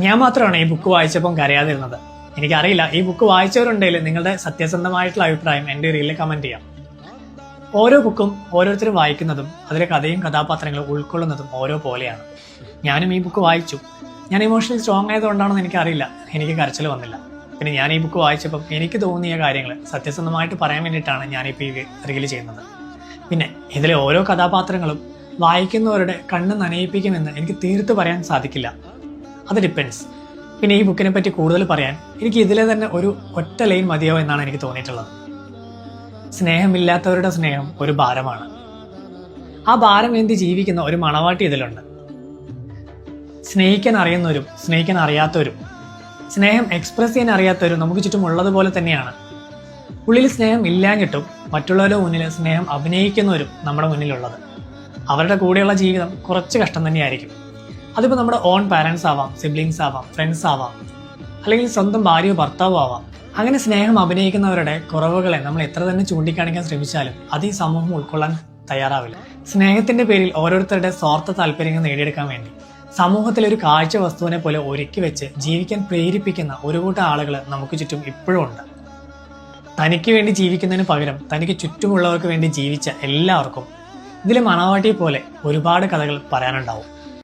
ഞാൻ മാത്രമാണ് ഈ ബുക്ക് വായിച്ചപ്പം കരയാതിരുന്നത്. എനിക്കറിയില്ല, ഈ ബുക്ക് വായിച്ചവരുണ്ടെങ്കിൽ നിങ്ങളുടെ സത്യസന്ധമായിട്ടുള്ള അഭിപ്രായം എൻ്റെ റീലിൽ കമന്റ് ചെയ്യാം. ഓരോ ബുക്കും ഓരോരുത്തരും വായിക്കുന്നതും അതിലെ കഥയും കഥാപാത്രങ്ങളും ഉൾക്കൊള്ളുന്നതും ഓരോ പോലെയാണ്. ഞാനും ഈ ബുക്ക് വായിച്ചു. ഞാൻ ഇമോഷണലി സ്ട്രോങ് ആയതുകൊണ്ടാണെന്ന് എനിക്കറിയില്ല, എനിക്ക് കരച്ചിൽ വന്നില്ല. പിന്നെ ഞാൻ ഈ ബുക്ക് വായിച്ചപ്പം എനിക്ക് തോന്നിയ കാര്യങ്ങൾ സത്യസന്ധമായിട്ട് പറയാൻ വേണ്ടിയിട്ടാണ് ഞാനിപ്പോൾ ഈ റീൽ ചെയ്യുന്നത്. പിന്നെ ഇതിലെ ഓരോ കഥാപാത്രങ്ങളും വായിക്കുന്നവരുടെ കണ്ണ് നനയിപ്പിക്കുമെന്ന് എനിക്ക് തീർത്ത് പറയാൻ സാധിക്കില്ല. അത് ഡിപ്പെൻസ്. പിന്നെ ഈ ബുക്കിനെ പറ്റി കൂടുതൽ പറയാൻ എനിക്ക് ഇതിലെ തന്നെ ഒരു ഒറ്റ ലൈൻ മതിയോ എന്നാണ് എനിക്ക് തോന്നിയിട്ടുള്ളത്. സ്നേഹമില്ലാത്തവരുടെ സ്നേഹം ഒരു ഭാരമാണ്. ആ ഭാരം എന്തി ജീവിക്കുന്ന ഒരു മണവാട്ടി ഇതിലുണ്ട്. സ്നേഹിക്കാൻ അറിയുന്നവരും സ്നേഹിക്കാൻ അറിയാത്തവരും, സ്നേഹം എക്സ്പ്രസ് ചെയ്യാൻ അറിയാത്തവരും നമുക്ക് ചുറ്റും ഉള്ളതുപോലെ തന്നെയാണ്. ഉള്ളിൽ സ്നേഹം ഇല്ലാഞ്ഞിട്ടും മറ്റുള്ളവരുടെ മുന്നിൽ സ്നേഹം അഭിനയിക്കുന്നവരും നമ്മുടെ മുന്നിലുള്ളത്. അവരുടെ കൂടെയുള്ള ജീവിതം കുറച്ച് കഷ്ടം തന്നെയായിരിക്കും. അതിപ്പോൾ നമ്മുടെ ഓൺ പാരൻസ് ആവാം, സിബ്ലിങ്സ് ആവാം, ഫ്രണ്ട്സ് ആവാം, അല്ലെങ്കിൽ സ്വന്തം ഭാര്യയോ ഭർത്താവോ ആവാം. അങ്ങനെ സ്നേഹം അഭിനയിക്കുന്നവരുടെ കുറവുകളെ നമ്മൾ എത്ര തന്നെ ചൂണ്ടിക്കാണിക്കാൻ ശ്രമിച്ചാലും അത് ഈ സമൂഹം ഉൾക്കൊള്ളാൻ തയ്യാറാവില്ല. സ്നേഹത്തിന്റെ പേരിൽ ഓരോരുത്തരുടെ സ്വാർത്ഥ താല്പര്യങ്ങൾ നേടിയെടുക്കാൻ വേണ്ടി സമൂഹത്തിൽ ഒരു കാഴ്ച വസ്തുവിനെ പോലെ ഒരുക്കി വെച്ച് ജീവിക്കാൻ പ്രേരിപ്പിക്കുന്ന ഒരു കൂട്ടം ആളുകൾ നമുക്ക് ചുറ്റും ഇപ്പോഴും ഉണ്ട്. തനിക്ക് വേണ്ടി ജീവിക്കുന്നതിന് പകരം തനിക്ക് ചുറ്റുമുള്ളവർക്ക് വേണ്ടി ജീവിച്ച എല്ലാവർക്കും ഇതിലെ മണവാട്ടിയെ പോലെ ഒരുപാട് കഥകൾ പറയാനുണ്ടാവും.